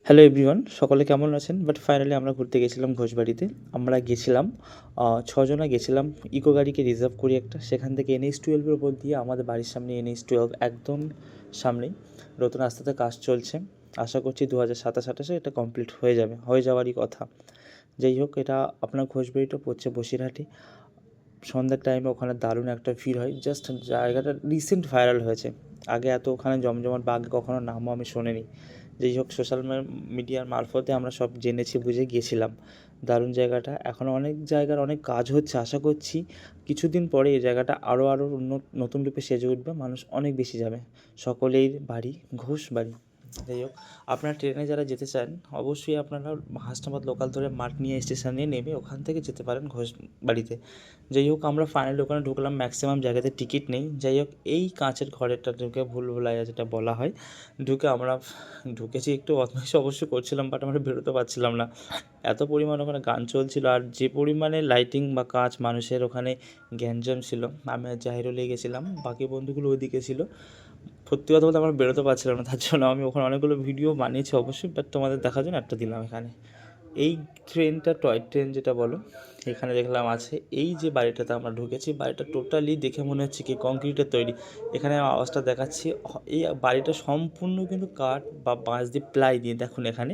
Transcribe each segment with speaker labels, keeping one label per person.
Speaker 1: Hello everyone, সকলে কেমন আছেন? ফাইনালি আমরা ঘুরতে গেছিলাম ঘোষবাড়িতে। আমরা গেছিলাম ৬ জনা গেছিলাম। ইকো গাড়িকে রিজার্ভ করি একটা। সেখান থেকে NH-12 এর উপর দিয়ে আমাদের বাড়ির সামনে NH-12 একদম সামনেই নতুন রাস্তাতে কাজ চলছে। আশা করছি 2027-28-এ এটা কমপ্লিট হয়ে যাবে, হয়ে যাওয়ারই কথা। যাই হোক, এটা আপনার ঘোষবাড়িটা পড়ছে বসিরহাটে। সন্ধ্যার টাইমে ওখানে দারুণ একটা ভিড় হয়। জাস্ট জায়গাটা রিসেন্ট ভাইরাল হয়েছে। আগে এত ওখানে জমজমাট বা আগে কখনো নামও আমি শোনিনি। যাই হোক, সোশ্যাল মিডিয়ার মারফতে আমরা সব জেনেছি, বুঝে গিয়েছিলাম। দারুণ জায়গাটা। এখনও অনেক জায়গার অনেক কাজ হচ্ছে। আশা করছি কিছুদিন পরে এই জায়গাটা আরও নতুন রূপে সেজে উঠবে। মানুষ অনেক বেশি যাবে। সকলেই বাড়ি ঘোষবাড়ি। যাই হোক, আপনারা ট্রেনে যারা যেতে চান অবশ্যই আপনারা হাসনাবাদ লোকাল ধরে মার্কনিয়া স্টেশনে নেমে ওখান থেকে যেতে পারেন ঘোষবাড়িতে। যাই হোক, আমরা ফাইনালি ওখানে ঢুকলাম। ম্যাক্সিমাম জায়গাতে টিকিট নেই। যাই হোক, এই কাঁচের ঘরেরটা ঢুকে ভুলভুলাইয়া যেটা বলা হয়, ঢুকে আমরা ঢুকেছি। একটু বদমাইশি অবশ্যই করছিলাম, বাট আমরা বেরোতে পারছিলাম না। এত পরিমাণ ওখানে গান চলছিল, আর যে পরিমাণে লাইটিং বা কাজ মানুষের ওখানে গ্যাঞ্জাম ছিল। আমি আর জাহিরুলই গেছিলাম, বাকি বন্ধুগুলো ওইদিকে ছিল। সত্যি কথা বলতে আমরা বেরোতে পারছিলাম না, তার জন্য আমি ওখানে অনেকগুলো ভিডিও বানিয়েছি অবশ্যই, বাট তোমাদের দেখার জন্য একটা দিলাম এখানে। এই ট্রেনটা টয় ট্রেন যেটা বলো, এখানে দেখলাম আছে। এই যে বাড়িটাতে আমরা ঢুকেছি, বাড়িটা টোটালি দেখে মনে হচ্ছে কি কংক্রিটের তৈরি। এখানে আওয়াজটা দেখাচ্ছি। এই বাড়িটা সম্পূর্ণ কিন্তু কাঠ বা বাঁশ দিয়ে, প্লাই দিয়ে, দেখুন এখানে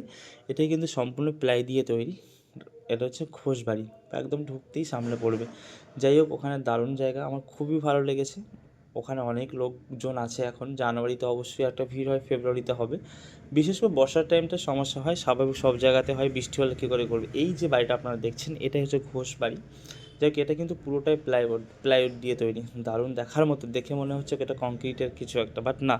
Speaker 1: এটাই কিন্তু সম্পূর্ণ প্লাই দিয়ে তৈরি। এটা হচ্ছে ঘোষবাড়ি, একদম ঢুকতেই সামনে পড়বে। যাই হোক, ওখানে দারুণ জায়গা, আমার খুবই ভালো লেগেছে। ওখানে অনেক লোকজন আছে এখন। জানুয়ারিতে অবশ্যই একটা ভিড় হয়, ফেব্রুয়ারিতে হবে। বিশেষ করে বর্ষার টাইমটা সমস্যা হয়, স্বাভাবিক সব জায়গাতে হয়। বৃষ্টি হলে কী করে করবে? এই যে বাড়িটা আপনারা দেখছেন, এটাই হচ্ছে ঘোষবাড়ি। যাই হোক, এটা কিন্তু পুরোটাই প্লাইউড দিয়ে তৈরি। দারুণ দেখার মতো, দেখে মনে হচ্ছে এটা কংক্রিটের কিছু একটা, বাট না।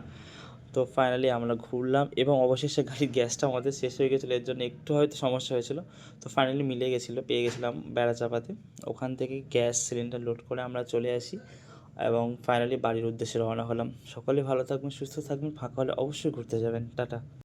Speaker 1: তো ফাইনালি আমরা ঘুরলাম এবং অবশেষে গাড়ির গ্যাসটা আমাদের শেষ হয়ে গেছিলো, এর জন্য একটু হয়তো সমস্যা হয়েছিল। তো ফাইনালি মিলে গেছিলো, পেয়ে গেছিলাম বেড়াচাপাতে। ওখান থেকে গ্যাস সিলিন্ডার লোড করে আমরা চলে আসি এবং ফাইনালি বাড়ির উদ্দেশ্যে রওনা হলাম। সকলে ভালো থাকবেন, সুস্থ থাকবেন। ফাঁকা হলে অবশ্যই ঘুরতে যাবেন। টাটা।